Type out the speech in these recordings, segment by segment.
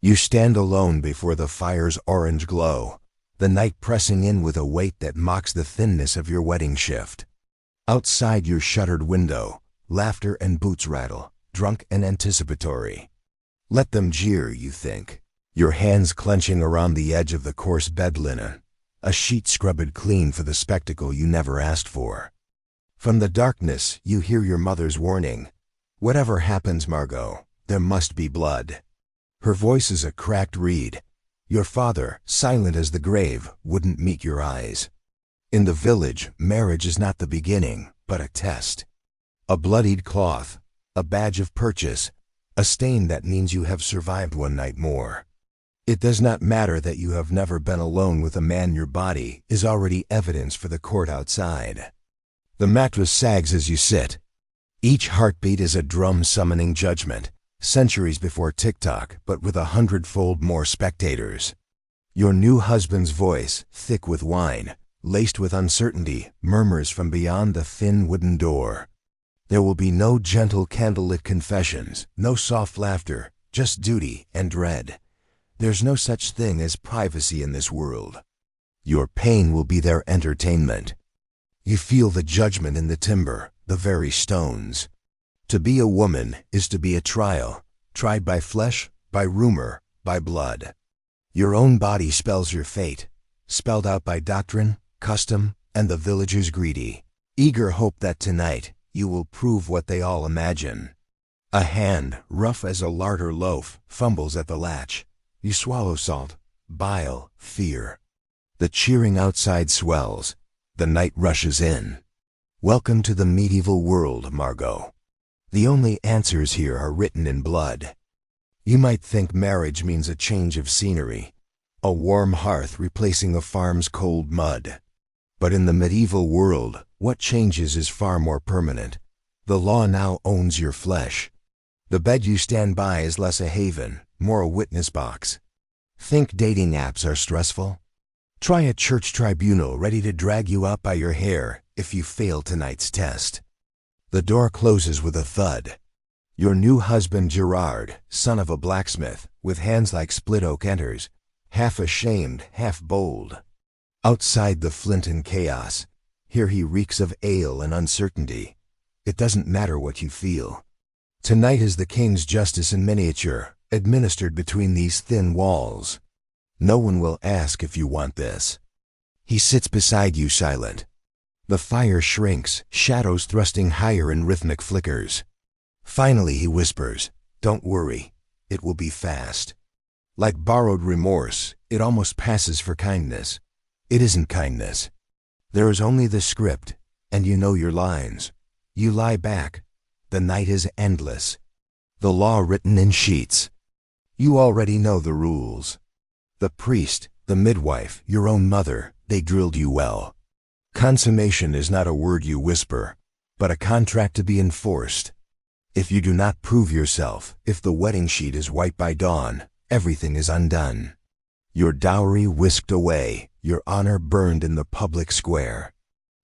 You stand alone before the fire's orange glow, the night pressing in with a weight that mocks the thinness of your wedding shift. Outside your shuttered window, laughter and boots rattle, drunk and anticipatory. Let them jeer, you think, your hands clenching around the edge of the coarse bed linen, a sheet scrubbed clean for the spectacle you never asked for. From the darkness, you hear your mother's warning. Whatever happens, Margot, there must be blood. Her voice is a cracked reed. Your father, silent as the grave, wouldn't meet your eyes. In the village, marriage is not the beginning, but a test. A bloodied cloth, a badge of purchase, a stain that means you have survived one night more. It does not matter that you have never been alone with a man. Your body is already evidence for the court outside. The mattress sags as you sit. Each heartbeat is a drum summoning judgment, centuries before TikTok, but with 100-fold more spectators. Your new husband's voice, thick with wine, laced with uncertainty, murmurs from beyond the thin wooden door. There will be no gentle candlelit confessions, no soft laughter, just duty and dread. There's no such thing as privacy in this world. Your pain will be their entertainment. You feel the judgment in the timber, the very stones. To be a woman is to be a trial, tried by flesh, by rumor, by blood. Your own body spells your fate, spelled out by doctrine, custom, and the villagers greedy, eager hope that tonight you will prove what they all imagine. A hand, rough as a larder loaf, fumbles at the latch. You swallow salt, bile, fear. The cheering outside swells. The night rushes in. Welcome to the medieval world, Margot. The only answers here are written in blood. You might think marriage means a change of scenery, a warm hearth replacing a farm's cold mud. But in the medieval world, what changes is far more permanent. The law now owns your flesh. The bed you stand by is less a haven, more a witness box. Think dating apps are stressful? Try a church tribunal ready to drag you out by your hair if you fail tonight's test. The door closes with a thud. Your new husband Gerard, son of a blacksmith, with hands like split oak, enters, half ashamed, half bold. Outside the flint and chaos, here he reeks of ale and uncertainty. It doesn't matter what you feel. Tonight is the king's justice in miniature, administered between these thin walls. No one will ask if you want this. He sits beside you silent. The fire shrinks, shadows thrusting higher in rhythmic flickers. Finally he whispers, "Don't worry, it will be fast." Like borrowed remorse, it almost passes for kindness. It isn't kindness. There is only the script, and you know your lines. You lie back. The night is endless. The law written in sheets. You already know the rules. The priest, the midwife, your own mother, they drilled you well. Consummation is not a word you whisper, but a contract to be enforced. If you do not prove yourself, if the wedding sheet is white by dawn, everything is undone. Your dowry whisked away, your honor burned in the public square.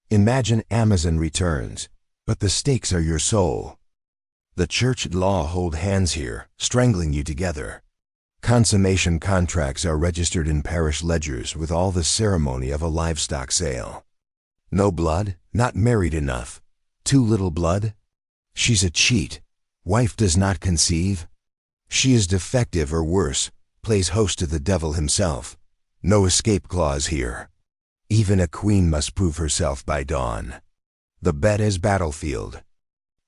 Imagine Amazon returns, but the stakes are your soul. The church and law hold hands here, strangling you together. Consummation contracts are registered in parish ledgers with all the ceremony of a livestock sale. No blood, not married enough. Too little blood? She's a cheat. Wife does not conceive. She is defective or worse, plays host to the devil himself. No escape clause here. Even a queen must prove herself by dawn. The bed is battlefield.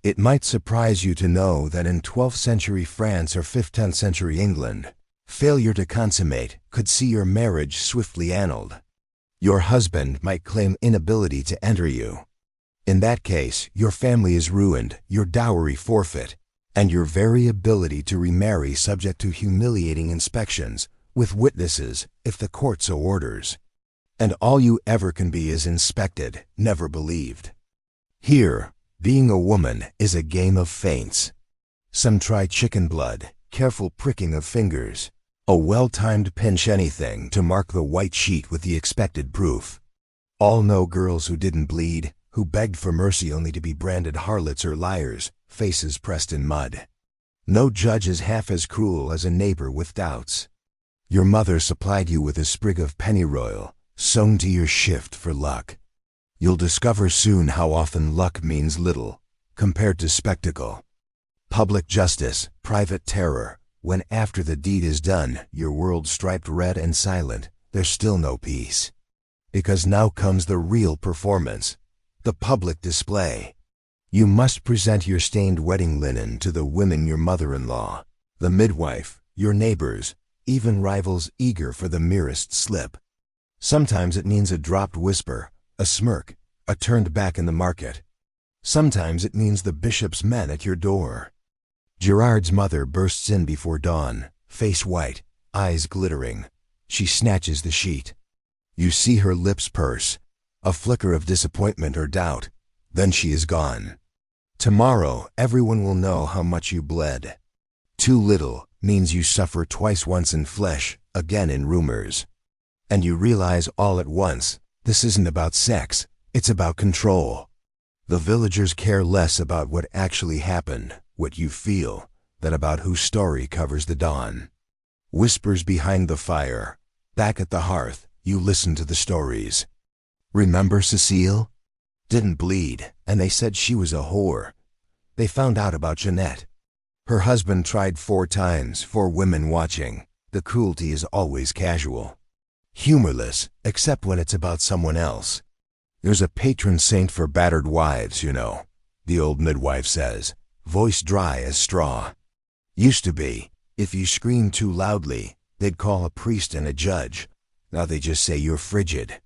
It might surprise you to know that in 12th century France or 15th century England, failure to consummate could see your marriage swiftly annulled. Your husband might claim inability to enter you. In that case, your family is ruined, your dowry forfeit, and your very ability to remarry subject to humiliating inspections, with witnesses, if the court so orders. And all you ever can be is inspected, never believed. Here, being a woman is a game of feints. Some try chicken blood, careful pricking of fingers, a well-timed pinch anything to mark the white sheet with the expected proof. All know girls who didn't bleed, who begged for mercy only to be branded harlots or liars, faces pressed in mud. No judge is half as cruel as a neighbor with doubts. Your mother supplied you with a sprig of pennyroyal, sewn to your shift for luck. You'll discover soon how often luck means little, compared to spectacle. Public justice, private terror. When after the deed is done, your world striped red and silent, there's still no peace. Because now comes the real performance, the public display. You must present your stained wedding linen to the women, your mother-in-law, the midwife, your neighbors, even rivals eager for the merest slip. Sometimes it means a dropped whisper, a smirk, a turned back in the market. Sometimes it means the bishop's men at your door. Gerard's mother bursts in before dawn, face white, eyes glittering. She snatches the sheet. You see her lips purse, a flicker of disappointment or doubt. Then she is gone. Tomorrow, everyone will know how much you bled. Too little means you suffer twice, once in flesh, again in rumors. And you realize all at once, this isn't about sex, it's about control. The villagers care less about what actually happened, what you feel, than about whose story covers the dawn. Whispers behind the fire. Back at the hearth, you listen to the stories. Remember Cecile? Didn't bleed, and they said she was a whore. They found out about Jeanette. Her husband tried 4 times, 4 women watching. The cruelty is always casual. Humorless, except when it's about someone else. There's a patron saint for battered wives, you know, the old midwife says, voice dry as straw. Used to be, if you scream too loudly, they'd call a priest and a judge. Now they just say you're frigid.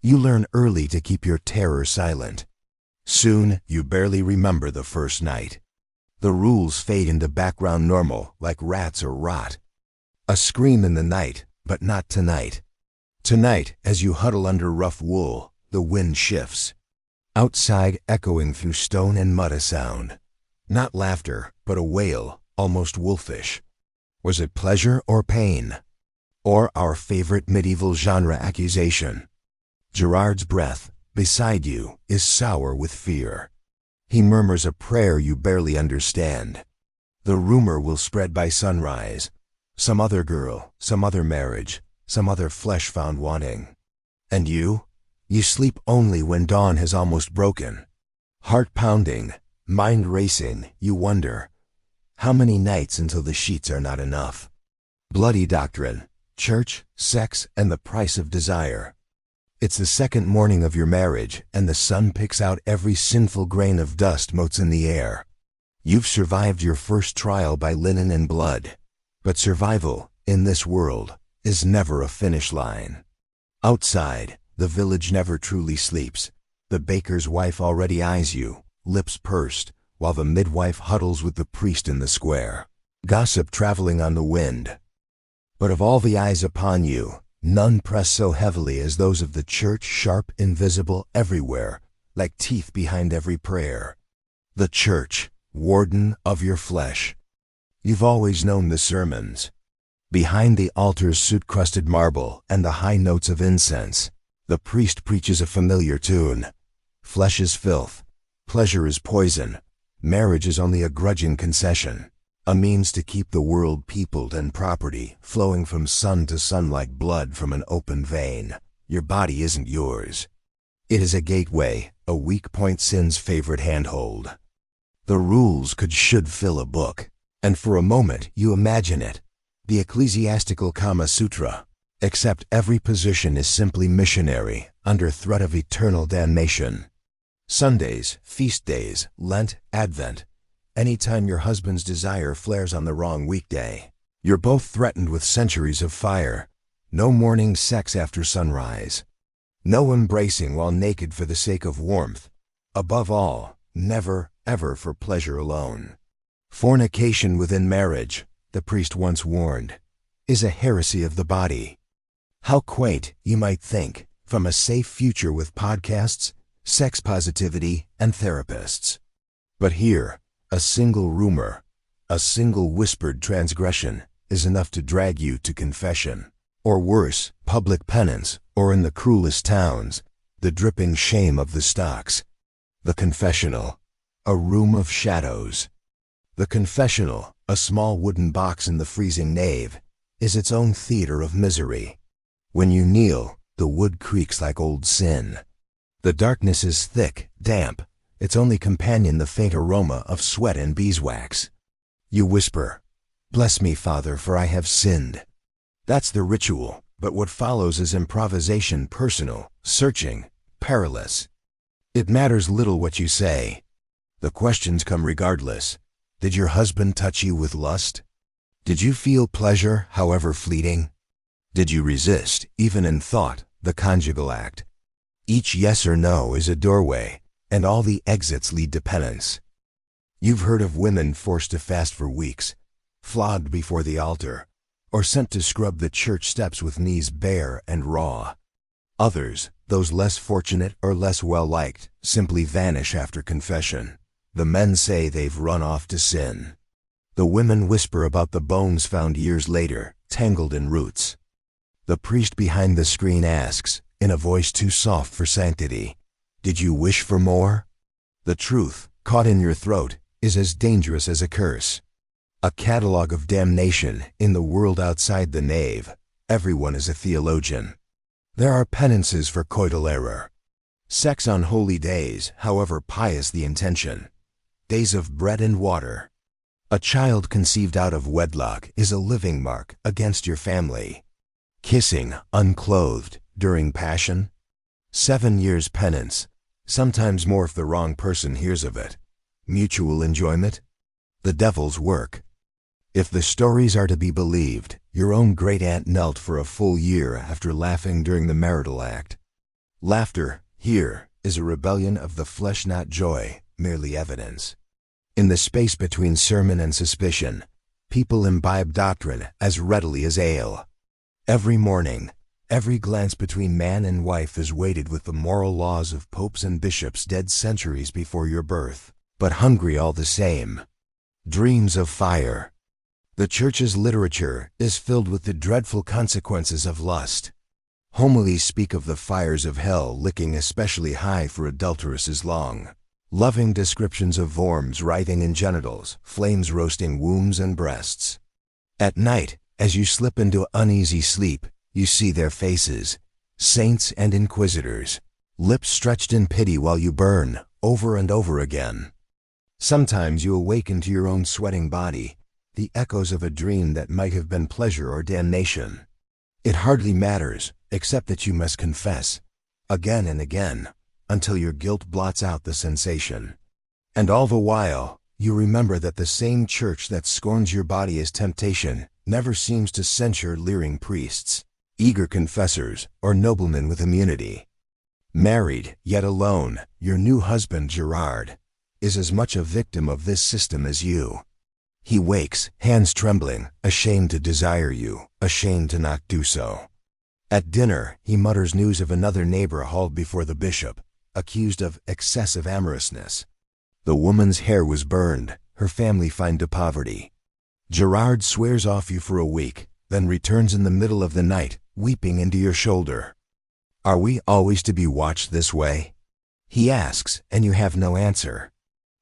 You learn early to keep your terror silent. Soon, you barely remember the first night. The rules fade into background normal, like rats or rot. A scream in the night, but not tonight. Tonight, as you huddle under rough wool, the wind shifts. Outside, echoing through stone and mud, a sound. Not laughter, but a wail, almost wolfish. Was it pleasure or pain? Or our favorite medieval genre, accusation? Gerard's breath, beside you, is sour with fear. He murmurs a prayer you barely understand. The rumor will spread by sunrise. Some other girl, some other marriage, some other flesh found wanting. And you? You sleep only when dawn has almost broken. Heart pounding, mind racing, you wonder, how many nights until the sheets are not enough? Bloody doctrine, church, sex, and the price of desire. It's the second morning of your marriage, and the sun picks out every sinful grain of dust motes in the air. You've survived your first trial by linen and blood. But survival, in this world, is never a finish line. Outside, the village never truly sleeps. The baker's wife already eyes you, lips pursed, while the midwife huddles with the priest in the square. Gossip traveling on the wind. But of all the eyes upon you, none press so heavily as those of the church, sharp, invisible, everywhere, like teeth behind every prayer. The church, warden of your flesh. You've always known the sermons. Behind the altar's soot-crusted marble and the high notes of incense, the priest preaches a familiar tune. Flesh is filth. Pleasure is poison. Marriage is only a grudging concession, a means to keep the world peopled and property flowing from sun to sun like blood from an open vein. Your body isn't yours. It is a gateway, a weak point, sin's favorite handhold. The rules should fill a book, and for a moment you imagine it, the ecclesiastical Kama Sutra, except every position is simply missionary, under threat of eternal damnation. Sundays, feast days, Lent, Advent, anytime your husband's desire flares on the wrong weekday, you're both threatened with centuries of fire. No morning sex after sunrise. No embracing while naked for the sake of warmth. Above all, never, ever for pleasure alone. Fornication within marriage, the priest once warned, is a heresy of the body. How quaint, you might think, from a safe future with podcasts, sex positivity, and therapists. But here, a single rumor, a single whispered transgression, is enough to drag you to confession. Or worse, public penance, or in the cruelest towns, the dripping shame of the stocks. The confessional, a room of shadows. The confessional, a small wooden box in the freezing nave, is its own theater of misery. When you kneel, the wood creaks like old sin. The darkness is thick, damp, its only companion the faint aroma of sweat and beeswax. You whisper, "Bless me, Father, for I have sinned." That's the ritual, but what follows is improvisation, personal, searching, perilous. It matters little what you say. The questions come regardless. Did your husband touch you with lust? Did you feel pleasure, however fleeting? Did you resist, even in thought, the conjugal act? Each yes or no is a doorway, and all the exits lead to penance. You've heard of women forced to fast for weeks, flogged before the altar, or sent to scrub the church steps with knees bare and raw. Others, those less fortunate or less well-liked, simply vanish after confession. The men say they've run off to sin. The women whisper about the bones found years later, tangled in roots. The priest behind the screen asks, in a voice too soft for sanctity, "Did you wish for more?" The truth, caught in your throat, is as dangerous as a curse. A catalog of damnation in the world outside the nave. Everyone is a theologian. There are penances for coital error. Sex on holy days, however pious the intention. Days of bread and water. A child conceived out of wedlock is a living mark against your family. Kissing, unclothed, during passion. 7 years penance, sometimes more if the wrong person hears of it. Mutual enjoyment. The devil's work. If the stories are to be believed, your own great-aunt knelt for a full year after laughing during the marital act. Laughter, here, is a rebellion of the flesh, not joy, merely evidence. In the space between sermon and suspicion, people imbibe doctrine as readily as ale. Every morning, every glance between man and wife is weighted with the moral laws of popes and bishops dead centuries before your birth, but hungry all the same. Dreams of fire. The Church's literature is filled with the dreadful consequences of lust. Homilies speak of the fires of hell licking especially high for adulteresses long. Loving descriptions of worms writhing in genitals, flames roasting wombs and breasts. At night, as you slip into uneasy sleep, you see their faces, saints and inquisitors, lips stretched in pity while you burn, over and over again. Sometimes you awaken to your own sweating body, the echoes of a dream that might have been pleasure or damnation. It hardly matters, except that you must confess, again and again, until your guilt blots out the sensation. And all the while, you remember that the same church that scorns your body as temptation never seems to censure leering priests, eager confessors, or noblemen with immunity. Married, yet alone, your new husband, Gerard, is as much a victim of this system as you. He wakes, hands trembling, ashamed to desire you, ashamed to not do so. At dinner, he mutters news of another neighbor hauled before the bishop, accused of excessive amorousness. The woman's hair was burned, her family fined to poverty. Gerard swears off you for a week, then returns in the middle of the night, weeping into your shoulder. Are we always to be watched this way? He asks, and you have no answer.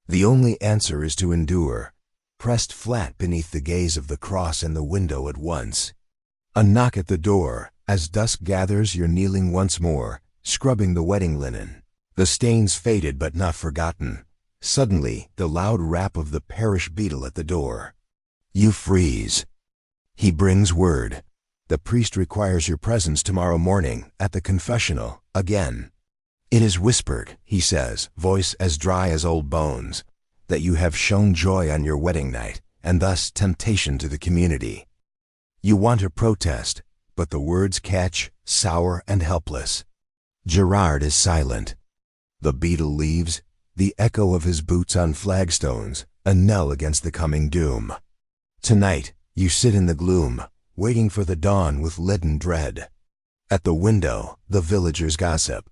The only answer is to endure, pressed flat beneath the gaze of the cross and the window at once. A knock at the door. As dusk gathers, you're kneeling once more, scrubbing the wedding linen. The stains faded but not forgotten. Suddenly, the loud rap of the parish beadle at the door. You freeze. He brings word. The priest requires your presence tomorrow morning, at the confessional, again. It is whispered, he says, voice as dry as old bones, that you have shown joy on your wedding night, and thus temptation to the community. You want to protest, but the words catch, sour and helpless. Gerard is silent. The beadle leaves, the echo of his boots on flagstones, a knell against the coming doom. Tonight, you sit in the gloom, waiting for the dawn with leaden dread. At the window, the villagers gossip.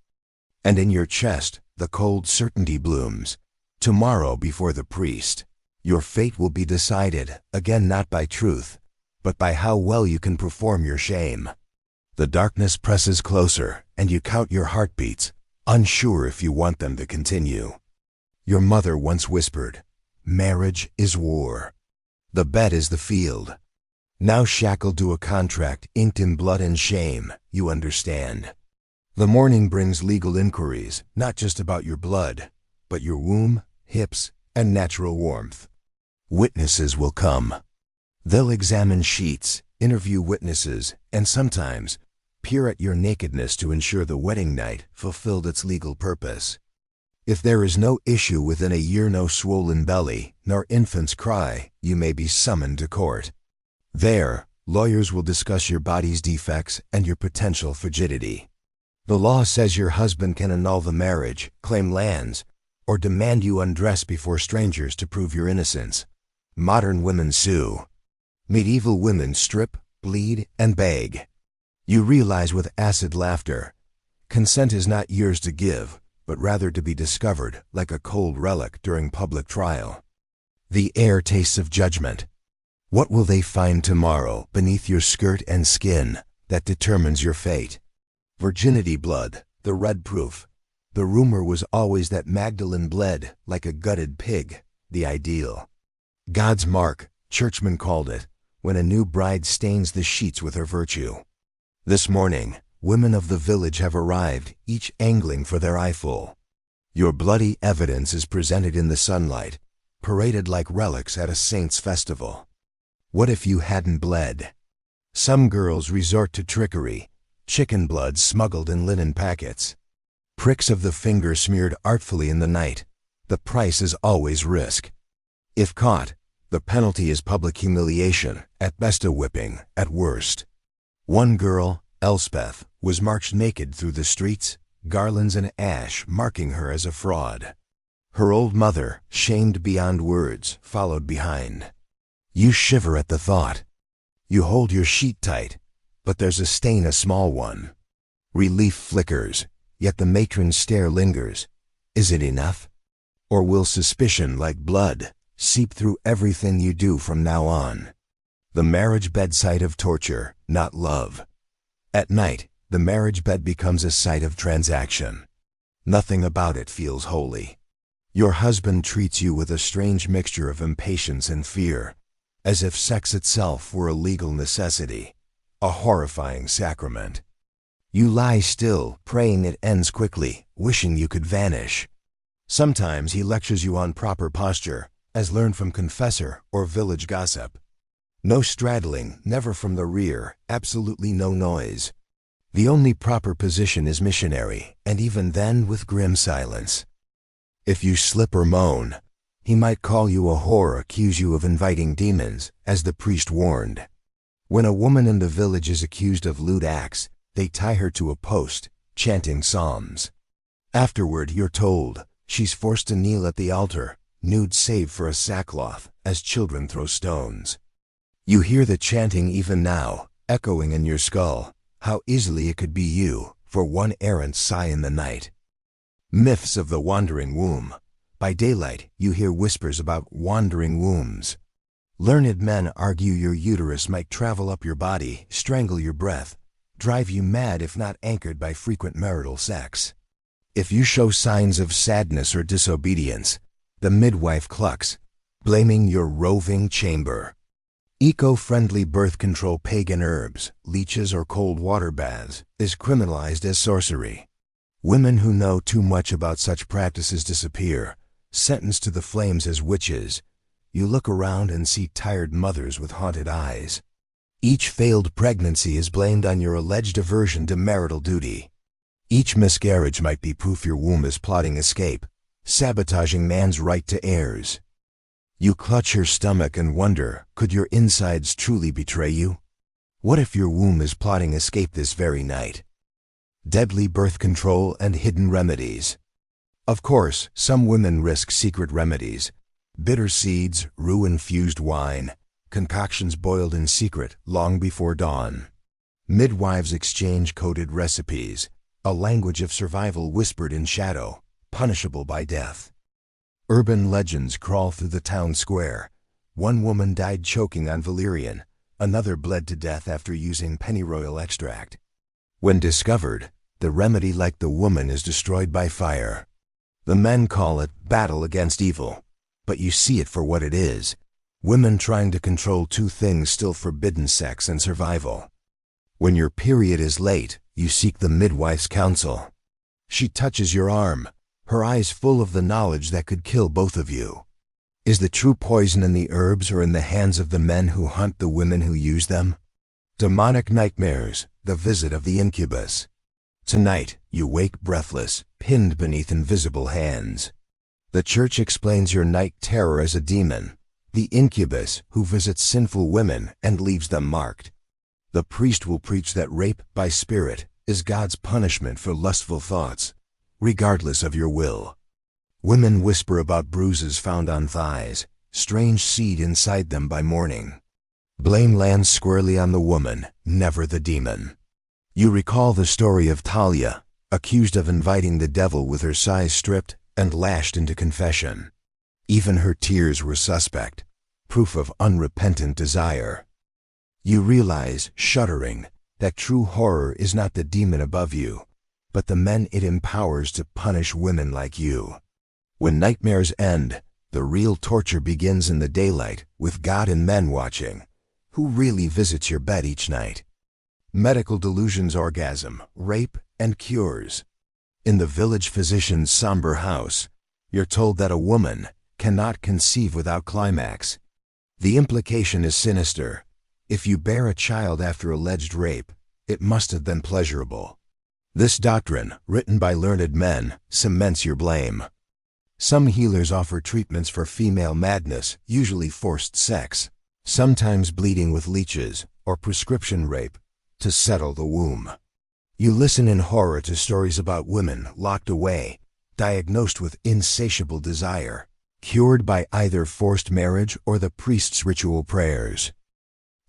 And in your chest, the cold certainty blooms. Tomorrow before the priest, your fate will be decided, again not by truth, but by how well you can perform your shame. The darkness presses closer, and you count your heartbeats, unsure if you want them to continue. Your mother once whispered, "Marriage is war." The bed is the field. Now shackled to a contract inked in blood and shame, you understand. The morning brings legal inquiries, not just about your blood, but your womb, hips, and natural warmth. Witnesses will come. They'll examine sheets, interview witnesses, and sometimes peer at your nakedness to ensure the wedding night fulfilled its legal purpose. If there is no issue within a year, no swollen belly, nor infant's cry, you may be summoned to court. There, lawyers will discuss your body's defects and your potential frigidity. The law says your husband can annul the marriage, claim lands, or demand you undress before strangers to prove your innocence. Modern women sue. Medieval women strip, bleed, and beg. You realize with acid laughter, consent is not yours to give, but rather to be discovered like a cold relic during public trial. The air tastes of judgment. What will they find tomorrow beneath your skirt and skin that determines your fate? Virginity blood, the red proof. The rumor was always that Magdalene bled like a gutted pig, the ideal. God's mark, churchmen called it, when a new bride stains the sheets with her virtue. This morning, women of the village have arrived, each angling for their eyeful. Your bloody evidence is presented in the sunlight, paraded like relics at a saint's festival. What if you hadn't bled? Some girls resort to trickery, chicken blood smuggled in linen packets. Pricks of the finger smeared artfully in the night. The price is always risk. If caught, the penalty is public humiliation, at best a whipping, at worst. One girl, Elspeth, was marched naked through the streets, garlands and ash marking her as a fraud. Her old mother, shamed beyond words, followed behind. You shiver at the thought. You hold your sheet tight, but there's a stain, a small one. Relief flickers, yet the matron's stare lingers. Is it enough? Or will suspicion, like blood, seep through everything you do from now on? The marriage bed site of torture, not love. At night, the marriage bed becomes a site of transaction. Nothing about it feels holy. Your husband treats you with a strange mixture of impatience and fear, as if sex itself were a legal necessity, a horrifying sacrament. You lie still, praying it ends quickly, wishing you could vanish. Sometimes he lectures you on proper posture, as learned from confessor or village gossip. No straddling, never from the rear, absolutely no noise. The only proper position is missionary, and even then with grim silence. If you slip or moan, he might call you a whore, accuse you of inviting demons, as the priest warned. When a woman in the village is accused of lewd acts, they tie her to a post, chanting psalms. Afterward, you're told, she's forced to kneel at the altar, nude save for a sackcloth, as children throw stones. You hear the chanting even now, echoing in your skull. How easily it could be you, for one errant sigh in the night. Myths of the wandering womb. By daylight, you hear whispers about wandering wombs. Learned men argue your uterus might travel up your body, strangle your breath, drive you mad if not anchored by frequent marital sex. If you show signs of sadness or disobedience, the midwife clucks, blaming your roving chamber. Eco-friendly birth control, pagan herbs, leeches or cold water baths, is criminalized as sorcery. Women who know too much about such practices disappear, sentenced to the flames as witches. You look around and see tired mothers with haunted eyes. Each failed pregnancy is blamed on your alleged aversion to marital duty. Each miscarriage might be proof your womb is plotting escape, sabotaging man's right to heirs. You clutch your stomach and wonder, could your insides truly betray you? What if your womb is plotting escape this very night? Deadly birth control and hidden remedies. Of course, some women risk secret remedies. Bitter seeds, rue-infused wine, concoctions boiled in secret long before dawn. Midwives exchange coded recipes, a language of survival whispered in shadow, punishable by death. Urban legends crawl through the town square. One woman died choking on valerian, another bled to death after using pennyroyal extract. When discovered, the remedy, like the woman, is destroyed by fire. The men call it battle against evil, but you see it for what it is: Women trying to control two things still forbidden: sex and survival. When your period is late, you seek the midwife's counsel. She touches your arm, her eyes full of the knowledge that could kill both of you. Is the true poison in the herbs or in the hands of the men who hunt the women who use them? Demonic nightmares, the visit of the incubus. Tonight, you wake breathless, pinned beneath invisible hands. The church explains your night terror as a demon, the incubus who visits sinful women and leaves them marked. The priest will preach that rape by spirit is God's punishment for lustful thoughts, regardless of your will. Women whisper about bruises found on thighs, strange seed inside them by morning. Blame lands squarely on the woman, never the demon. You recall the story of Talia, accused of inviting the devil with her size stripped and lashed into confession. Even her tears were suspect, proof of unrepentant desire. You realize, shuddering, that true horror is not the demon above you, but the men it empowers to punish women like you. When nightmares end, the real torture begins in the daylight, with God and men watching. Who really visits your bed each night? Medical delusions, orgasm, rape, and cures. In the village physician's somber house, you're told that a woman cannot conceive without climax. The implication is sinister. If you bear a child after alleged rape, it must have been pleasurable. This doctrine, written by learned men, cements your blame. Some healers offer treatments for female madness, usually forced sex, sometimes bleeding with leeches, or prescription rape, to settle the womb. You listen in horror to stories about women locked away, diagnosed with insatiable desire, cured by either forced marriage or the priest's ritual prayers.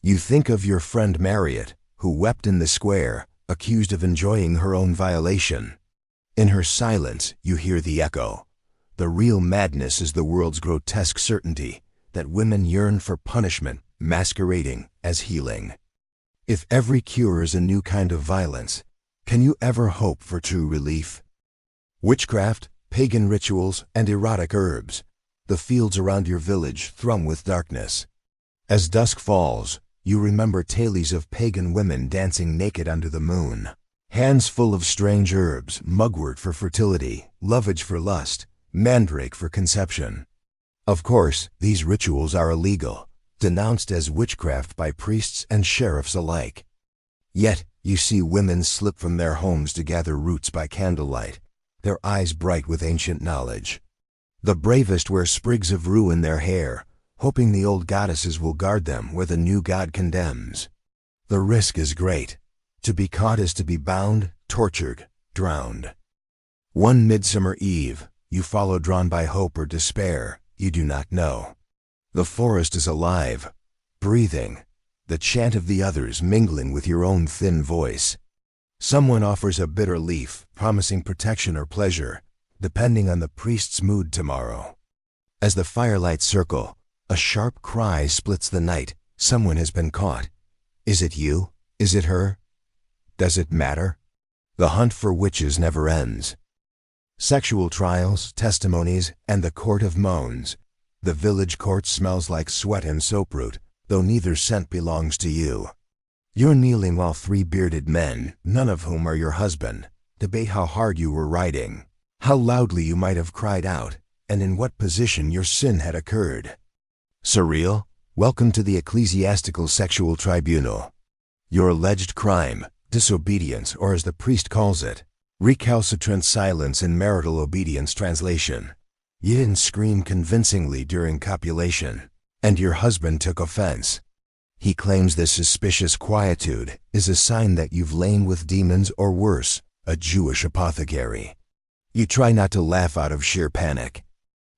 You think of your friend Marriott, who wept in the square, accused of enjoying her own violation. In her silence, you hear the echo. The real madness is the world's grotesque certainty that women yearn for punishment, masquerading as healing. If every cure is a new kind of violence, can you ever hope for true relief? Witchcraft, pagan rituals, and erotic herbs. The fields around your village thrum with darkness. As dusk falls, you remember tales of pagan women dancing naked under the moon. Hands full of strange herbs, mugwort for fertility, lovage for lust, mandrake for conception. Of course, these rituals are illegal, denounced as witchcraft by priests and sheriffs alike. Yet, you see women slip from their homes to gather roots by candlelight, their eyes bright with ancient knowledge. The bravest wear sprigs of rue in their hair, hoping the old goddesses will guard them where the new god condemns. The risk is great. To be caught is to be bound, tortured, drowned. One midsummer eve, you follow drawn by hope or despair, you do not know. The forest is alive, breathing, the chant of the others mingling with your own thin voice. Someone offers a bitter leaf, promising protection or pleasure, depending on the priest's mood tomorrow. As the firelights circle, a sharp cry splits the night. Someone has been caught. Is it you? Is it her? Does it matter? The hunt for witches never ends. Sexual trials, testimonies, and the court of moans. The village court smells like sweat and soap-root, though neither scent belongs to you. You're kneeling while three bearded men, none of whom are your husband, debate how hard you were riding, how loudly you might have cried out, and in what position your sin had occurred. Surreal? Welcome to the ecclesiastical sexual tribunal. Your alleged crime, disobedience, or as the priest calls it, recalcitrant silence in marital obedience translation. You didn't scream convincingly during copulation, and your husband took offense. He claims this suspicious quietude is a sign that you've lain with demons or worse, a Jewish apothecary. You try not to laugh out of sheer panic.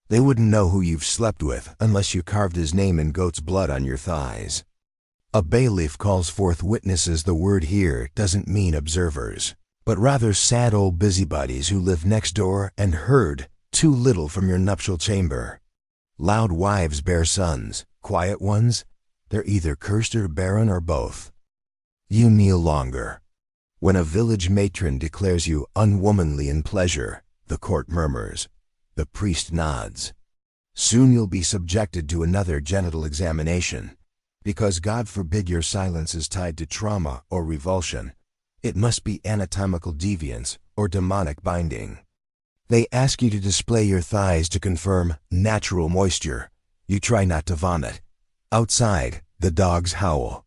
They wouldn't know who you've slept with unless you carved his name in goat's blood on your thighs. A bailiff calls forth witnesses. The word here doesn't mean observers, but rather sad old busybodies who live next door and heard too little from your nuptial chamber. Loud wives bear sons, quiet ones, they're either cursed or barren or both. You kneel longer. When a village matron declares you unwomanly in pleasure, the court murmurs. The priest nods. Soon you'll be subjected to another genital examination. Because God forbid your silence is tied to trauma or revulsion. It must be anatomical deviance or demonic binding. They ask you to display your thighs to confirm natural moisture. You try not to vomit. Outside, the dogs howl.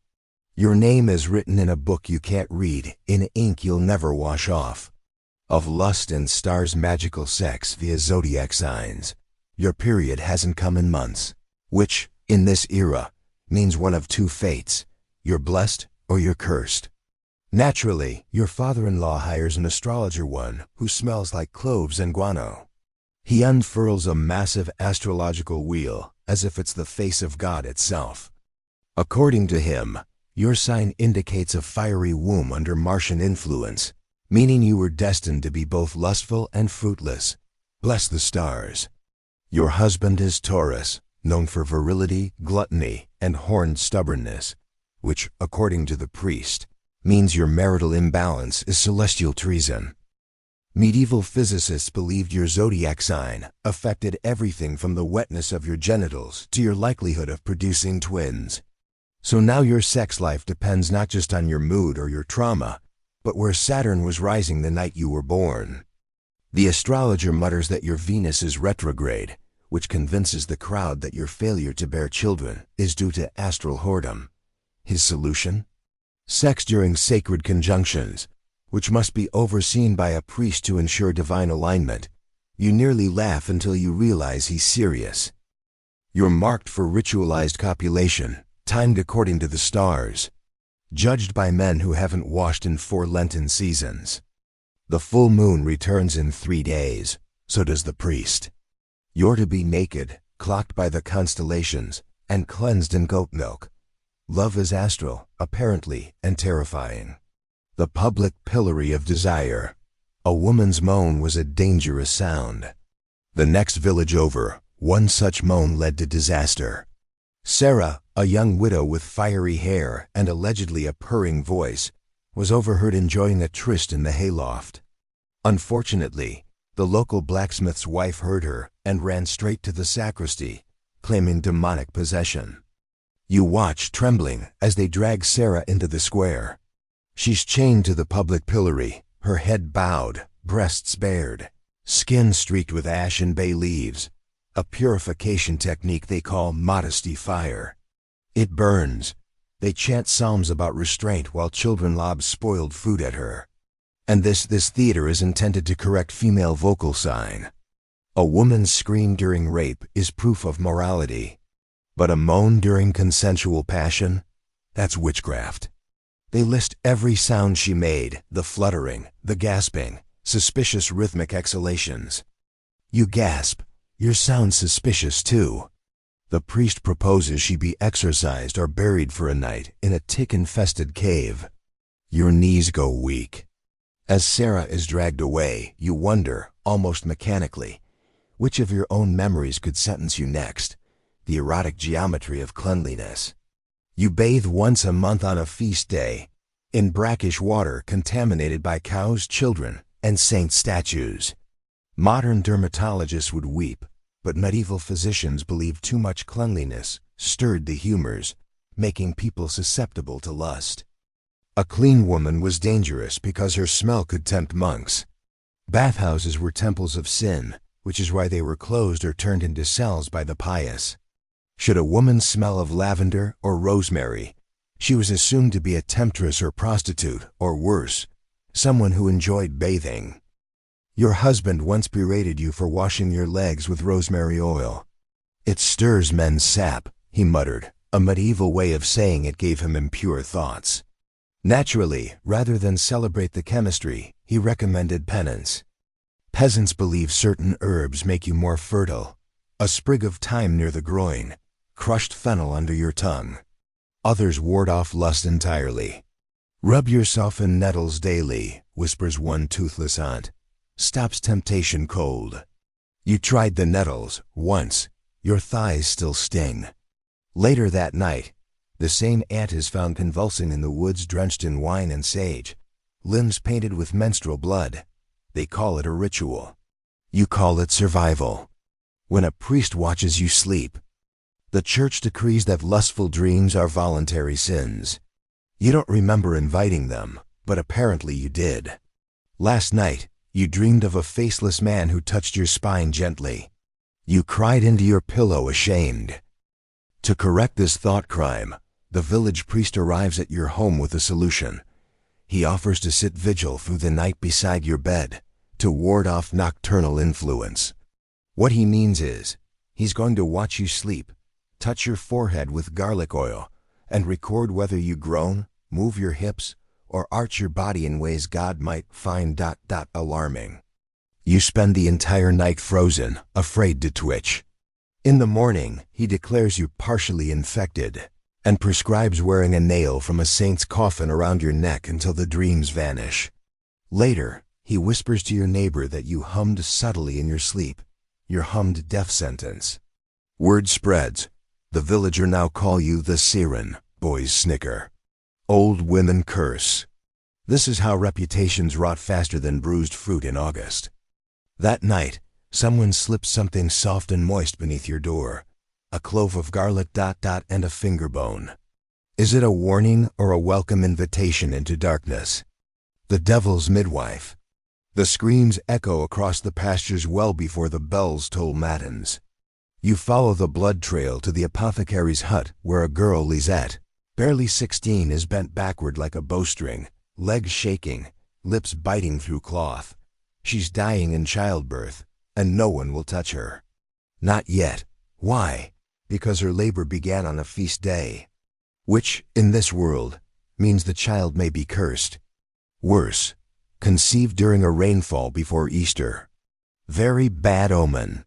Your name is written in a book you can't read, in ink you'll never wash off. Of lust and stars magical sex via zodiac signs. Your period hasn't come in months, which, in this era, means one of two fates. You're blessed or you're cursed. Naturally, your father-in-law hires an astrologer one who smells like cloves and guano. He unfurls a massive astrological wheel as if it's the face of God itself. According to him, your sign indicates a fiery womb under Martian influence, meaning you were destined to be both lustful and fruitless. Bless the stars. Your husband is Taurus, known for virility, gluttony, and horned stubbornness, which, according to the priest, means your marital imbalance is celestial treason. Medieval physicists believed your zodiac sign affected everything from the wetness of your genitals to your likelihood of producing twins. So now your sex life depends not just on your mood or your trauma, but where Saturn was rising the night you were born. The astrologer mutters that your Venus is retrograde, which convinces the crowd that your failure to bear children is due to astral whoredom. His solution? Sex during sacred conjunctions, which must be overseen by a priest to ensure divine alignment. You nearly laugh until you realize he's serious. You're marked for ritualized copulation, timed according to the stars, judged by men who haven't washed in 4 Lenten seasons. The full moon returns in 3 days, so does the priest. You're to be naked, clocked by the constellations, and cleansed in goat milk. Love is astral, apparently, and terrifying. The public pillory of desire. A woman's moan was a dangerous sound. The next village over, one such moan led to disaster. Sarah, a young widow with fiery hair and allegedly a purring voice, was overheard enjoying a tryst in the hayloft. Unfortunately, the local blacksmith's wife heard her and ran straight to the sacristy, claiming demonic possession. You watch, trembling, as they drag Sarah into the square. She's chained to the public pillory, her head bowed, breasts bared, skin streaked with ash and bay leaves, a purification technique they call modesty fire. It burns. They chant psalms about restraint while children lob spoiled food at her. And this theater is intended to correct female vocal sign. A woman's scream during rape is proof of morality. But a moan during consensual passion? That's witchcraft. They list every sound she made, the fluttering, the gasping, suspicious rhythmic exhalations. You gasp. Your sound's suspicious too. The priest proposes she be exorcised or buried for a night in a tick-infested cave. Your knees go weak. As Sarah is dragged away, you wonder, almost mechanically, which of your own memories could sentence you next. The erotic geometry of cleanliness. You bathe once a month on a feast day, in brackish water contaminated by cows, children, and saint statues. Modern dermatologists would weep, but medieval physicians believed too much cleanliness stirred the humors, making people susceptible to lust. A clean woman was dangerous because her smell could tempt monks. Bathhouses were temples of sin, which is why they were closed or turned into cells by the pious. Should a woman smell of lavender or rosemary, she was assumed to be a temptress or prostitute, or worse, someone who enjoyed bathing. Your husband once berated you for washing your legs with rosemary oil. It stirs men's sap, he muttered, a medieval way of saying it gave him impure thoughts. Naturally, rather than celebrate the chemistry, he recommended penance. Peasants believe certain herbs make you more fertile. A sprig of thyme near the groin, crushed fennel under your tongue. Others ward off lust entirely. Rub yourself in nettles daily, whispers one toothless aunt. Stops temptation cold. You tried the nettles once. Your thighs still sting. Later that night, the same aunt is found convulsing in the woods drenched in wine and sage, limbs painted with menstrual blood. They call it a ritual. You call it survival. When a priest watches you sleep. The church decrees that lustful dreams are voluntary sins. You don't remember inviting them, but apparently you did. Last night, you dreamed of a faceless man who touched your spine gently. You cried into your pillow ashamed. To correct this thought crime, the village priest arrives at your home with a solution. He offers to sit vigil through the night beside your bed, to ward off nocturnal influence. What he means is, he's going to watch you sleep, touch your forehead with garlic oil, and record whether you groan, move your hips, or arch your body in ways God might find alarming. You spend the entire night frozen, afraid to twitch. In the morning, he declares you partially infected, and prescribes wearing a nail from a saint's coffin around your neck until the dreams vanish. Later, he whispers to your neighbor that you hummed subtly in your sleep, your hummed death sentence. Word spreads. The villager now call you the siren, boys snicker. Old women curse. This is how reputations rot faster than bruised fruit in August. That night, someone slips something soft and moist beneath your door. A clove of garlic and a finger bone. Is it a warning or a welcome invitation into darkness? The devil's midwife. The screams echo across the pastures well before the bells toll matins. You follow the blood trail to the apothecary's hut where a girl, Lisette, barely 16, is bent backward like a bowstring, legs shaking, lips biting through cloth. She's dying in childbirth, and no one will touch her. Not yet. Why? Because her labor began on a feast day, which, in this world, means the child may be cursed. Worse, conceived during a rainfall before Easter. Very bad omen.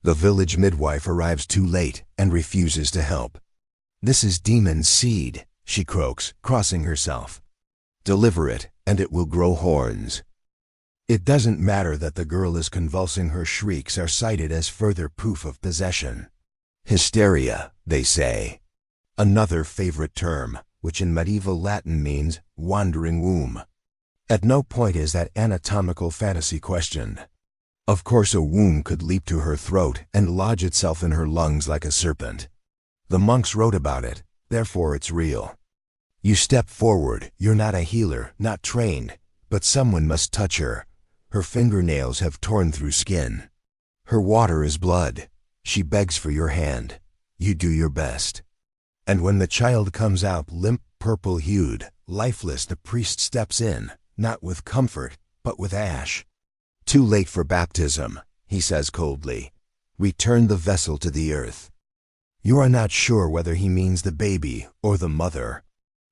The village midwife arrives too late and refuses to help. This is demon seed, she croaks, crossing herself. Deliver it, and it will grow horns. It doesn't matter that the girl is convulsing. Her shrieks are cited as further proof of possession. Hysteria, they say. Another favorite term, which in medieval Latin means wandering womb. At no point is that anatomical fantasy questioned. Of course a womb could leap to her throat and lodge itself in her lungs like a serpent. The monks wrote about it, therefore it's real. You step forward, you're not a healer, not trained, but someone must touch her. Her fingernails have torn through skin. Her water is blood. She begs for your hand. You do your best. And when the child comes out limp, purple-hued, lifeless, the priest steps in, not with comfort, but with ash. Too late for baptism, he says coldly. Return the vessel to the earth. You are not sure whether he means the baby or the mother.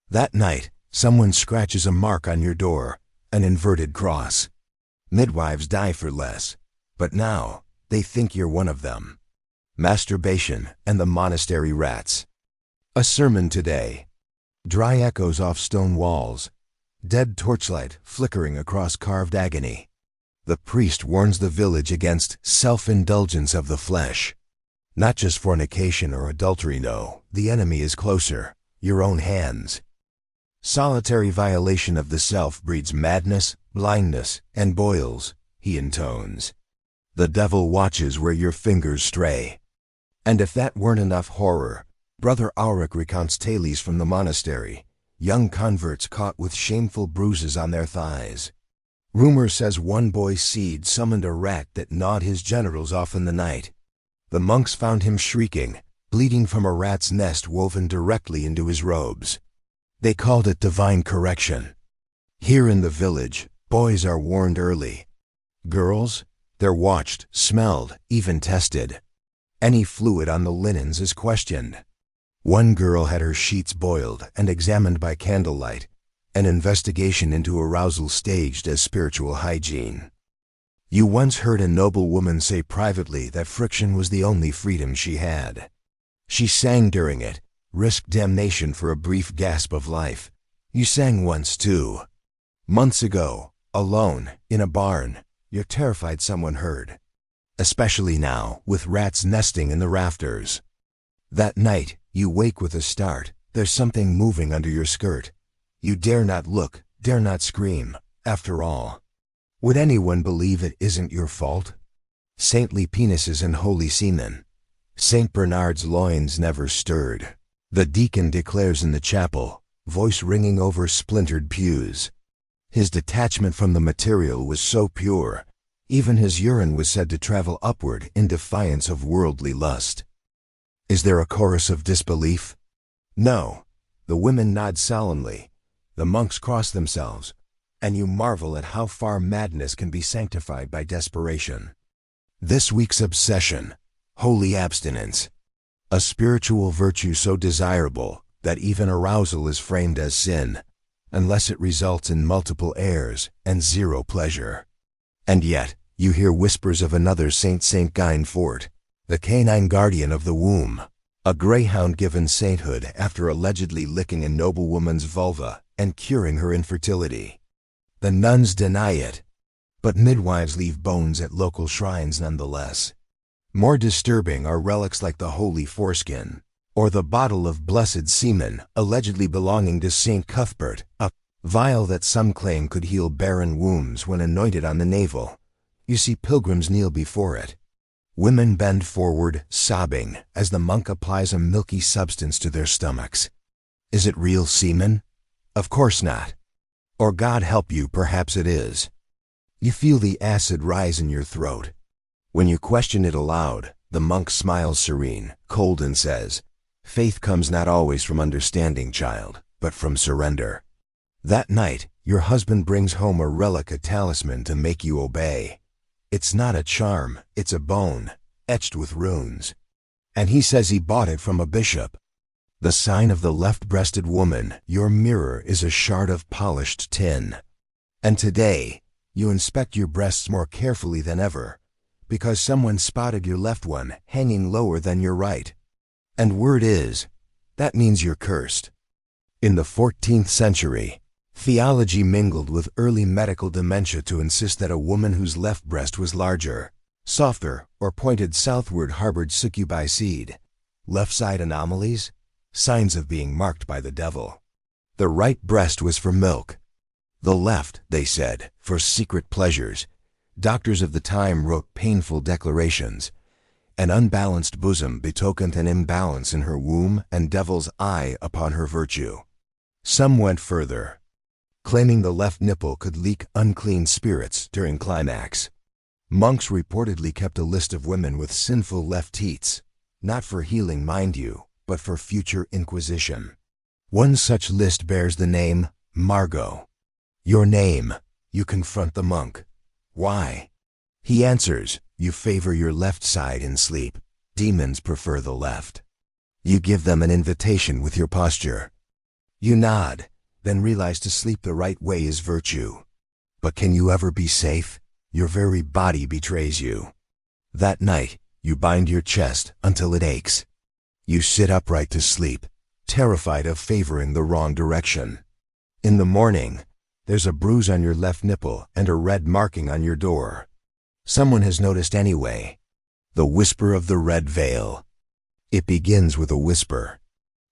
That night, someone scratches a mark on your door, an inverted cross. Midwives die for less, but now they think you're one of them. Masturbation and the monastery rats. A sermon today. Dry echoes off stone walls. Dead torchlight flickering across carved agony. The priest warns the village against self-indulgence of the flesh. Not just fornication or adultery, no. The enemy is closer. Your own hands. Solitary violation of the self breeds madness, blindness, and boils, he intones. The devil watches where your fingers stray. And if that weren't enough horror, Brother Auric recounts tales from the monastery, young converts caught with shameful bruises on their thighs. Rumor says one boy's seed summoned a rat that gnawed his genitals off in the night. The monks found him shrieking, bleeding from a rat's nest woven directly into his robes. They called it divine correction. Here in the village, boys are warned early. Girls, they're watched, smelled, even tested. Any fluid on the linens is questioned. One girl had her sheets boiled and examined by candlelight, an investigation into arousal staged as spiritual hygiene. You once heard a noble woman say privately that friction was the only freedom she had. She sang during it, risked damnation for a brief gasp of life. You sang once too. Months ago, alone, in a barn, you're terrified someone heard. Especially now, with rats nesting in the rafters. That night, you wake with a start. There's something moving under your skirt. You dare not look, dare not scream. After all, would anyone believe it isn't your fault? saintly penises and holy semen. Saint Bernard's loins never stirred. The deacon declares in the chapel, voice ringing over splintered pews. His detachment from the material was so pure, even his urine was said to travel upward in defiance of worldly lust. Is there a chorus of disbelief? No. The women nod solemnly, the monks cross themselves, and you marvel at how far madness can be sanctified by desperation. This week's obsession, holy abstinence. A spiritual virtue so desirable that even arousal is framed as sin, unless it results in multiple heirs and zero pleasure. And yet, you hear whispers of another Saint Guinefort, the canine guardian of the womb, a greyhound given sainthood after allegedly licking a noblewoman's vulva and curing her infertility. The nuns deny it, but midwives leave bones at local shrines nonetheless. More disturbing are relics like the holy foreskin, or the bottle of blessed semen allegedly belonging to Saint Cuthbert, a vial that some claim could heal barren wombs when anointed on the navel. You see pilgrims kneel before it. Women bend forward, sobbing, as the monk applies a milky substance to their stomachs. Is it real semen? Of course not. Or God help you, perhaps it is. You feel the acid rise in your throat. When you question it aloud, the monk smiles serene, cold, and says, "Faith comes not always from understanding, child, but from surrender." That night, your husband brings home a relic, a talisman to make you obey. It's not a charm, it's a bone, etched with runes. And he says he bought it from a bishop. The sign of the left-breasted woman, your mirror, is a shard of polished tin. And today, you inspect your breasts more carefully than ever, because someone spotted your left one hanging lower than your right. And word is, that means you're cursed. In the 14th century, theology mingled with early medical dementia to insist that a woman whose left breast was larger, softer, or pointed southward harbored succubi seed. Left side anomalies? Signs of being marked by the devil. The right breast was for milk. The left, they said, for secret pleasures. Doctors of the time wrote painful declarations. An unbalanced bosom betokened an imbalance in her womb and devil's eye upon her virtue. Some went further, claiming the left nipple could leak unclean spirits during climax. Monks reportedly kept a list of women with sinful left teats, not for healing, mind you, but for future inquisition. One such list bears the name Margot. Your name, you confront the monk. Why? He answers, you favor your left side in sleep. Demons prefer the left. You give them an invitation with your posture. You nod, then realize to sleep the right way is virtue. But can you ever be safe? Your very body betrays you. That night, you bind your chest until it aches. You sit upright to sleep, terrified of favoring the wrong direction. In the morning, there's a bruise on your left nipple and a red marking on your door. Someone has noticed anyway. The whisper of the red veil. It begins with a whisper.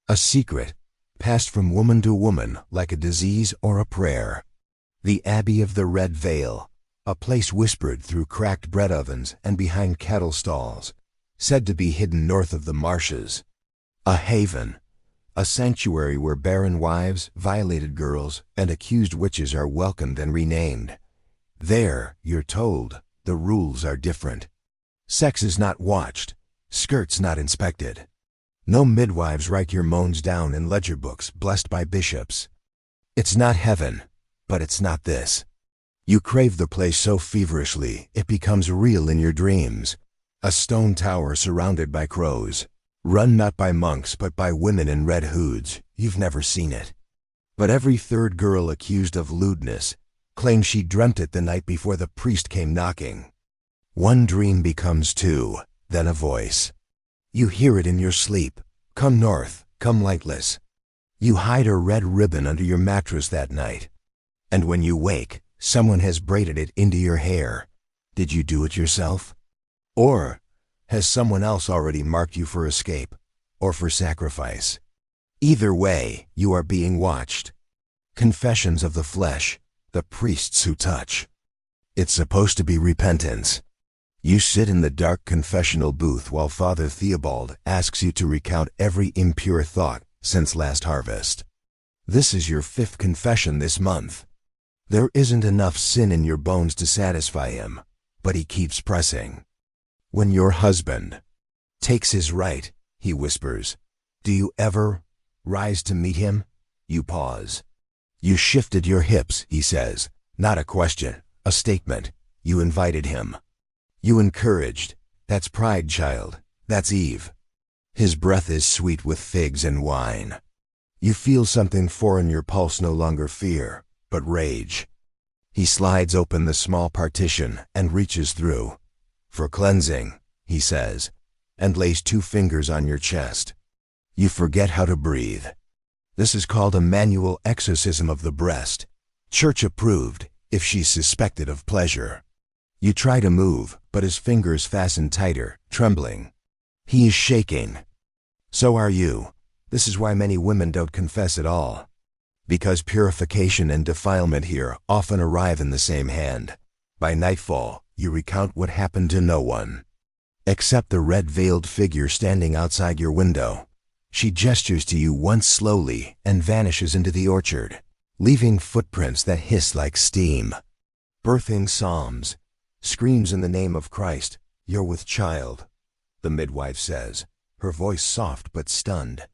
A secret, passed from woman to woman like a disease or a prayer. The Abbey of the Red Veil, a place whispered through cracked bread ovens and behind cattle stalls, said to be hidden north of the marshes. A haven, a sanctuary where barren wives, violated girls, and accused witches are welcomed and renamed. There, you're told, the rules are different. Sex is not watched, skirts not inspected. No midwives write your moans down in ledger books blessed by bishops. It's not heaven, but it's not this. You crave the place so feverishly it becomes real in your dreams. A stone tower surrounded by crows, run not by monks but by women in red hoods. You've never seen it. But every third girl accused of lewdness claims she dreamt it the night before the priest came knocking. One dream becomes two, then a voice. You hear it in your sleep. Come north, come lightless. You hide a red ribbon under your mattress that night. And when you wake, someone has braided it into your hair. Did you do it yourself? Or has someone else already marked you for escape or for sacrifice? Either way, you are being watched. Confessions of the flesh, the priests who touch. It's supposed to be repentance. You sit in the dark confessional booth while Father Theobald asks you to recount every impure thought since last harvest. This is your 5th confession this month. There isn't enough sin in your bones to satisfy him, but he keeps pressing. When your husband takes his right, he whispers, "Do you ever rise to meet him?" You pause. You shifted your hips, he says. Not a question, a statement. You invited him. You encouraged. That's pride, child. That's Eve. His breath is sweet with figs and wine. You feel something foreign, your pulse no longer fear, but rage. He slides open the small partition and reaches through. "For cleansing," he says, and lays 2 fingers on your chest. You forget how to breathe. This is called a manual exorcism of the breast. Church approved, if she's suspected of pleasure. You try to move, but his fingers fasten tighter, trembling. He is shaking. So are you. This is why many women don't confess at all. Because purification and defilement here often arrive in the same hand. By nightfall, you recount what happened to no one, except the red-veiled figure standing outside your window. She gestures to you once slowly and vanishes into the orchard, leaving footprints that hiss like steam. Birthing psalms, screams in the name of Christ, "You're with child," the midwife says, her voice soft but stunned.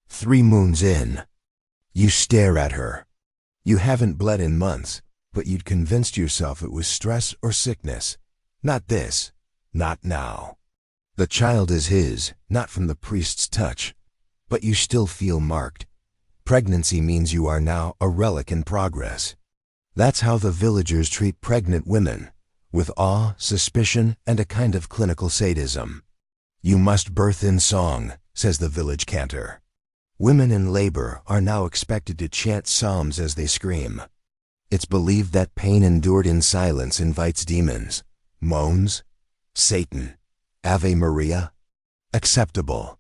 3 moons in. You stare at her. You haven't bled in months, but you'd convinced yourself it was stress or sickness. Not this. Not now. The child is his, not from the priest's touch. But you still feel marked. Pregnancy means you are now a relic in progress. That's how the villagers treat pregnant women, with awe, suspicion, and a kind of clinical sadism. "You must birth in song," says the village cantor. Women in labor are now expected to chant psalms as they scream. It's believed that pain endured in silence invites demons. Moans? Satan. Ave Maria? Acceptable.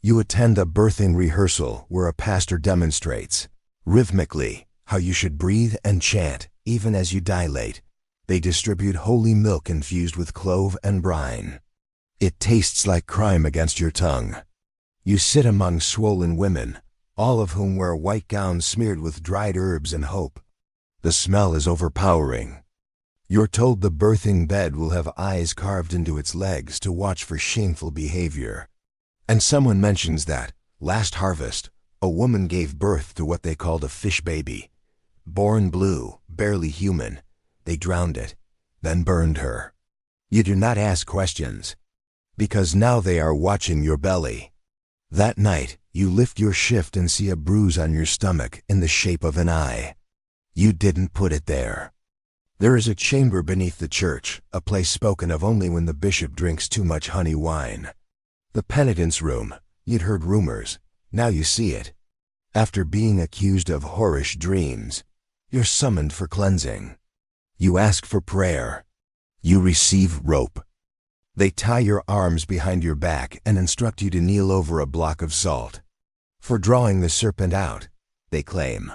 You attend a birthing rehearsal where a pastor demonstrates, rhythmically, how you should breathe and chant, even as you dilate. They distribute holy milk infused with clove and brine. It tastes like crime against your tongue. You sit among swollen women, all of whom wear white gowns smeared with dried herbs and hope. The smell is overpowering. You're told the birthing bed will have eyes carved into its legs to watch for shameful behavior. And someone mentions that, last harvest, a woman gave birth to what they called a fish baby. Born blue, barely human. They drowned it, then burned her. You do not ask questions, because now they are watching your belly. That night, you lift your shift and see a bruise on your stomach in the shape of an eye. You didn't put it there. There is a chamber beneath the church, a place spoken of only when the bishop drinks too much honey wine. The penitence room. You'd heard rumors. Now you see it. After being accused of whorish dreams, you're summoned for cleansing. You ask for prayer. You receive rope. They tie your arms behind your back and instruct you to kneel over a block of salt. For drawing the serpent out, they claim.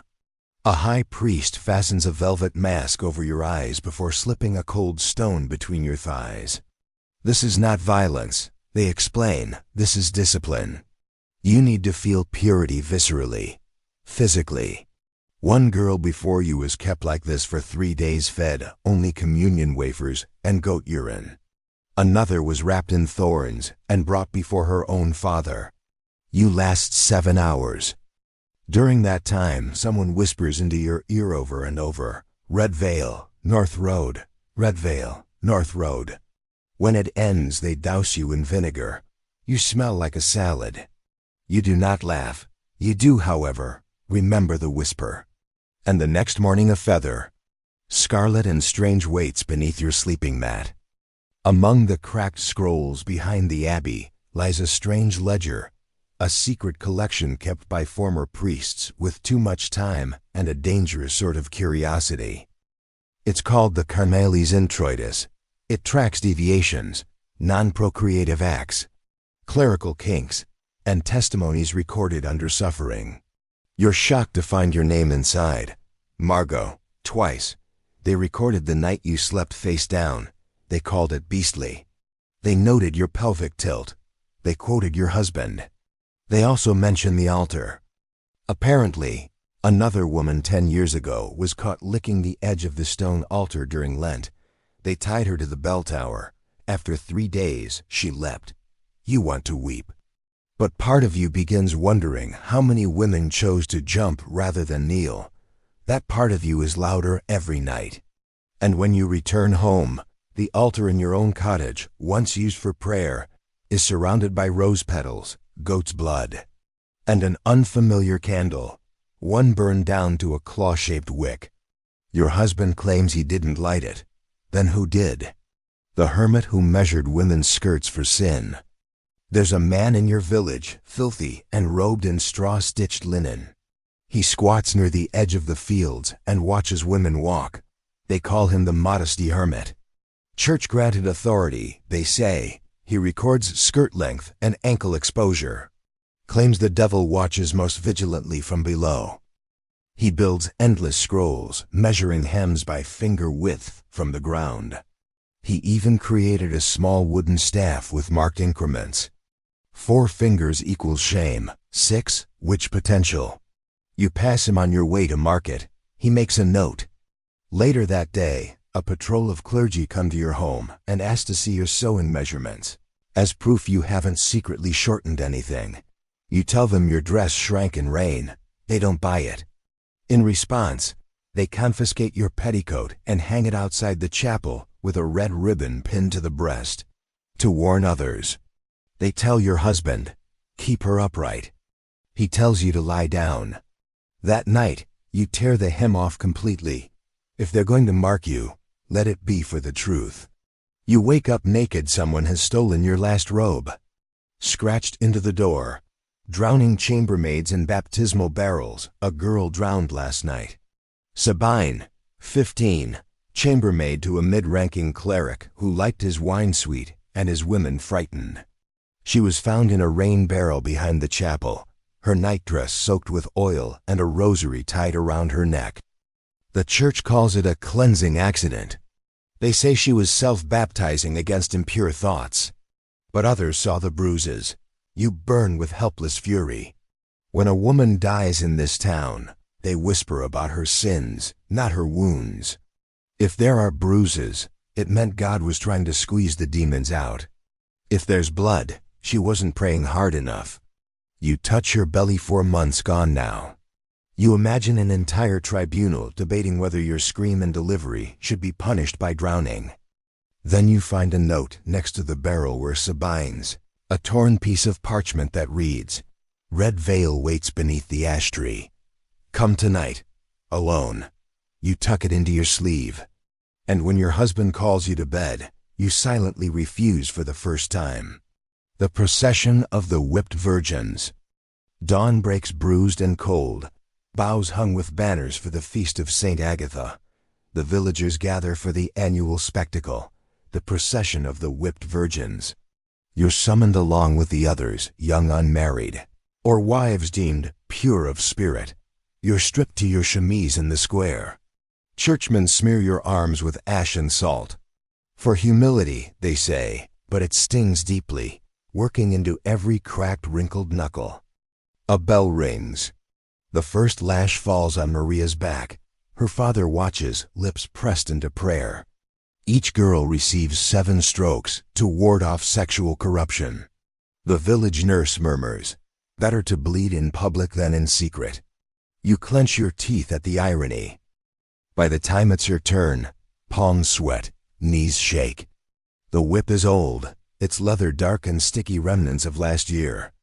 A high priest fastens a velvet mask over your eyes before slipping a cold stone between your thighs. This is not violence. They explain, this is discipline. You need to feel purity viscerally, physically. One girl before you was kept like this for 3 days, fed only communion wafers and goat urine. Another was wrapped in thorns and brought before her own father. You last 7 hours. During that time, someone whispers into your ear over and over, "Red Veil, North Road, Red Veil, North Road." When it ends, they douse you in vinegar. You smell like a salad. You do not laugh. You do, however, remember the whisper. And the next morning a feather, scarlet and strange weights beneath your sleeping mat. Among the cracked scrolls behind the abbey lies a strange ledger, a secret collection kept by former priests with too much time and a dangerous sort of curiosity. It's called the Carmelis Introitus. It tracks deviations, non-procreative acts, clerical kinks, and testimonies recorded under suffering. You're shocked to find your name inside. Margot, twice. They recorded the night you slept face down, They called it beastly. They noted your pelvic tilt. They quoted your husband. They also mentioned the altar. Apparently, another woman 10 years ago was caught licking the edge of the stone altar during Lent. They tied her to the bell tower. After 3 days, she leapt. You want to weep. But part of you begins wondering how many women chose to jump rather than kneel. That part of you is louder every night. And when you return home, the altar in your own cottage, once used for prayer, is surrounded by rose petals, goat's blood, and an unfamiliar candle, one burned down to a claw-shaped wick. Your husband claims he didn't light it. Then who did? The hermit who measured women's skirts for sin. There's a man in your village, filthy and robed in straw-stitched linen. He squats near the edge of the fields and watches women walk. They call him the modesty hermit. Church-granted authority, they say. He records skirt length and ankle exposure. Claims the devil watches most vigilantly from below. He builds endless scrolls, measuring hems by finger width from the ground. He even created a small wooden staff with marked increments. 4 fingers equals shame, 6, witch potential. You pass him on your way to market. He makes a note. Later that day, a patrol of clergy come to your home and ask to see your sewing measurements, as proof you haven't secretly shortened anything. You tell them your dress shrank in rain. They don't buy it. In response, they confiscate your petticoat and hang it outside the chapel with a red ribbon pinned to the breast. To warn others, they tell your husband, keep her upright. He tells you to lie down. That night, you tear the hem off completely. If they're going to mark you, let it be for the truth. You wake up naked. Someone has stolen your last robe. Scratched into the door. Drowning chambermaids in baptismal barrels. A girl drowned last night. Sabine, 15, chambermaid to a mid-ranking cleric who liked his wine sweet and his women frightened. She was found in a rain barrel behind the chapel, her nightdress soaked with oil and a rosary tied around her neck. The church calls it a cleansing accident. They say she was self-baptizing against impure thoughts. But others saw the bruises. You burn with helpless fury. When a woman dies in this town, they whisper about her sins, not her wounds. If there are bruises, it meant God was trying to squeeze the demons out. If there's blood, she wasn't praying hard enough. You touch her belly. 4 months gone now. You imagine an entire tribunal debating whether your scream and delivery should be punished by drowning. Then you find a note next to the barrel where Sabine's, a torn piece of parchment that reads, "Red veil waits beneath the ash tree. Come tonight, alone." You tuck it into your sleeve. And when your husband calls you to bed, you silently refuse for the first time. The procession of the whipped virgins. Dawn breaks bruised and cold. Boughs hung with banners for the feast of St. Agatha. The villagers gather for the annual spectacle, the procession of the whipped virgins. You're summoned along with the others, young unmarried, or wives deemed pure of spirit. You're stripped to your chemise in the square. Churchmen smear your arms with ash and salt. For humility, they say, but it stings deeply, working into every cracked, wrinkled knuckle. A bell rings. The first lash falls on Maria's back. Her father watches, lips pressed into prayer. Each girl receives 7 strokes to ward off sexual corruption. The village nurse murmurs, "Better to bleed in public than in secret." You clench your teeth at the irony. By the time it's your turn, palms sweat, knees shake. The whip is old, its leather dark and sticky remnants of last year.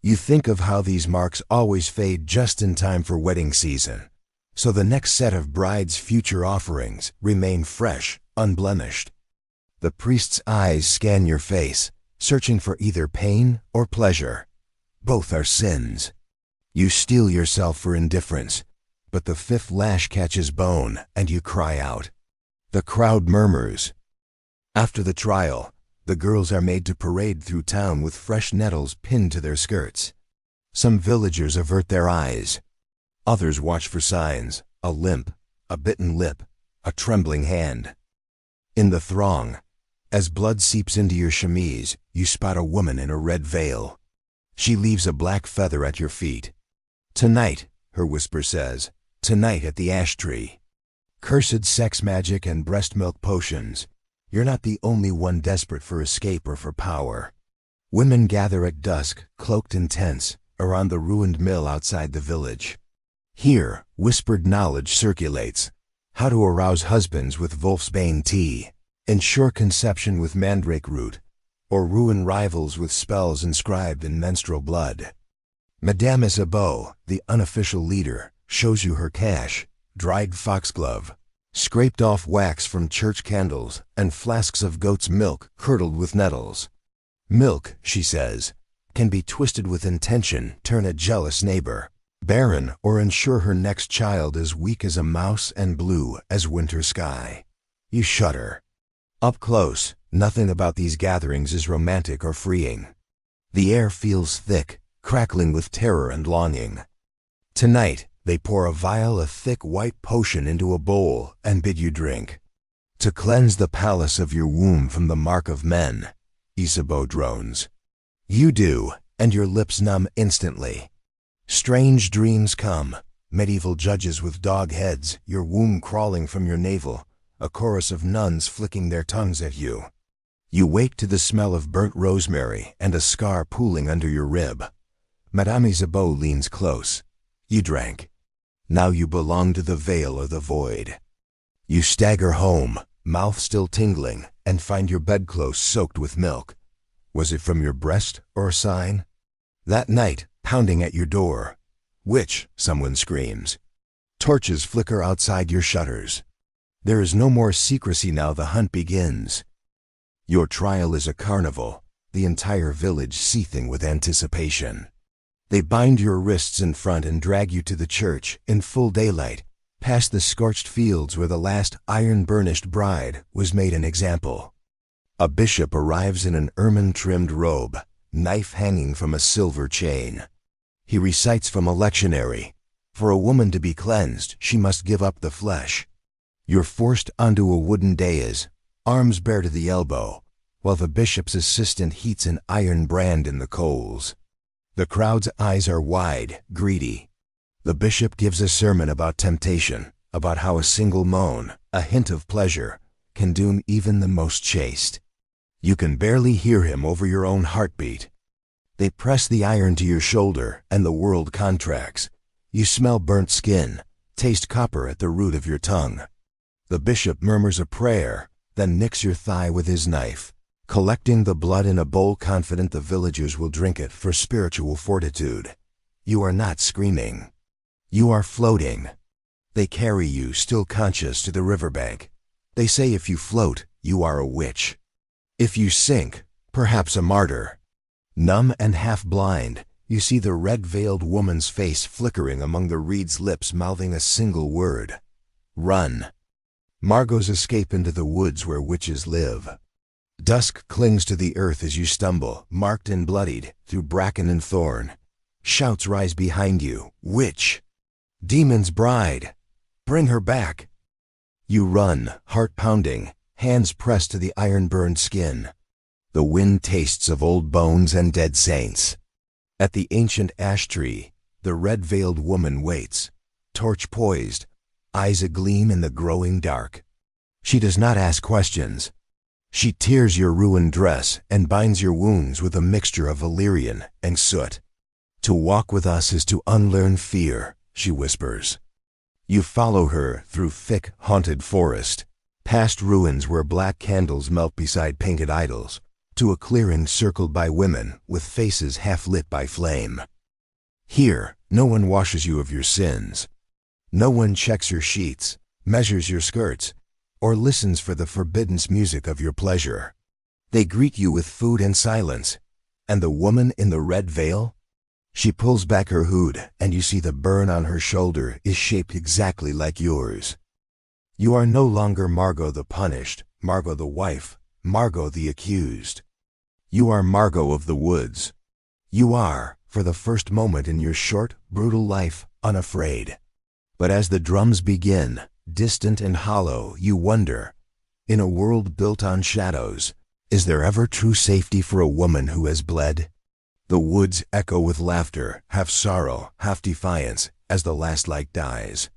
You think of how these marks always fade just in time for wedding season, so the next set of bride's future offerings remain fresh, unblemished. The priest's eyes scan your face, searching for either pain or pleasure. Both are sins. You steel yourself for indifference, but the 5th lash catches bone and you cry out. The crowd murmurs. After the trial, the girls are made to parade through town with fresh nettles pinned to their skirts. Some villagers avert their eyes. Others watch for signs, a limp, a bitten lip, a trembling hand. In the throng, As blood seeps into your chemise, you spot a woman in a red veil. She leaves a black feather at your feet. "Tonight," her whisper says, "tonight at the ash tree." Cursed sex magic and breast milk potions. You're not the only one desperate for escape or for power. Women gather at dusk, cloaked in tents, around the ruined mill outside the village. Here, whispered knowledge circulates. How to arouse husbands with Wolfsbane tea, ensure conception with mandrake root, or ruin rivals with spells inscribed in menstrual blood. Madame Isabeau, the unofficial leader, shows you her cache: dried foxglove, scraped off wax from church candles, and flasks of goat's milk curdled with nettles. Milk, she says, can be twisted with intention, turn a jealous neighbor barren, or ensure her next child as weak as a mouse and blue as winter sky. You shudder. Up close, nothing about these gatherings is romantic or freeing. The air feels thick, crackling with terror and longing. Tonight, they pour a vial of thick white potion into a bowl and bid you drink. To cleanse the palace of your womb from the mark of men, Isabeau drones. You do, and your lips numb instantly. Strange dreams come, medieval judges with dog heads, your womb crawling from your navel, a chorus of nuns flicking their tongues at you. You wake to the smell of burnt rosemary and a scar pooling under your rib. Madame Isabeau leans close. You drank. Now you belong to the veil or the void. You stagger home, mouth still tingling, and find your bedclothes soaked with milk. Was it from your breast or a sign? That night, pounding at your door. "Witch," someone screams. Torches flicker outside your shutters. There is no more secrecy now. The hunt begins. Your trial is a carnival, the entire village seething with anticipation. They bind your wrists in front and drag you to the church in full daylight, past the scorched fields where the last iron-burnished bride was made an example. A bishop arrives in an ermine-trimmed robe, knife hanging from a silver chain. He recites from a lectionary. For a woman to be cleansed, she must give up the flesh. You're forced onto a wooden dais, arms bare to the elbow, while the bishop's assistant heats an iron brand in the coals. The crowd's eyes are wide, greedy. The bishop gives a sermon about temptation, about how a single moan, a hint of pleasure, can doom even the most chaste. You can barely hear him over your own heartbeat. They press the iron to your shoulder, and the world contracts. You smell burnt skin, taste copper at the root of your tongue. The bishop murmurs a prayer, then nicks your thigh with his knife, collecting the blood in a bowl, confident the villagers will drink it for spiritual fortitude. You are not screaming. You are floating. They carry you, still conscious, to the riverbank. They say if you float, you are a witch. If you sink, perhaps a martyr. Numb and half-blind, you see the red-veiled woman's face flickering among the reed's lips, mouthing a single word: run. Margot's escape into the woods where witches live. Dusk clings to the earth as you stumble, marked and bloodied, through bracken and thorn. Shouts rise behind you: "Witch! Demon's bride! Bring her back!" You run, heart pounding, hands pressed to the iron-burned skin. The wind tastes of old bones and dead saints. At the ancient ash tree, the red-veiled woman waits, torch poised, eyes agleam in the growing dark. She does not ask questions. She tears your ruined dress and binds your wounds with a mixture of valerian and soot. "To walk with us is to unlearn fear," she whispers. You follow her through thick, haunted forest, past ruins where black candles melt beside painted idols, to a clearing circled by women with faces half lit by flame. Here, no one washes you of your sins. No one checks your sheets, measures your skirts, or listens for the forbidden music of your pleasure. They greet you with food and silence. And the woman in the red veil? She pulls back her hood, and you see the burn on her shoulder is shaped exactly like yours. You are no longer Margot the punished, Margot the wife, Margot the accused. You are Margot of the woods. You are, for the first moment in your short, brutal life, unafraid. But as the drums begin, distant and hollow, you wonder. In a world built on shadows, Is there ever true safety for a woman who has bled? The woods echo with laughter, half sorrow, half defiance, as the last light dies.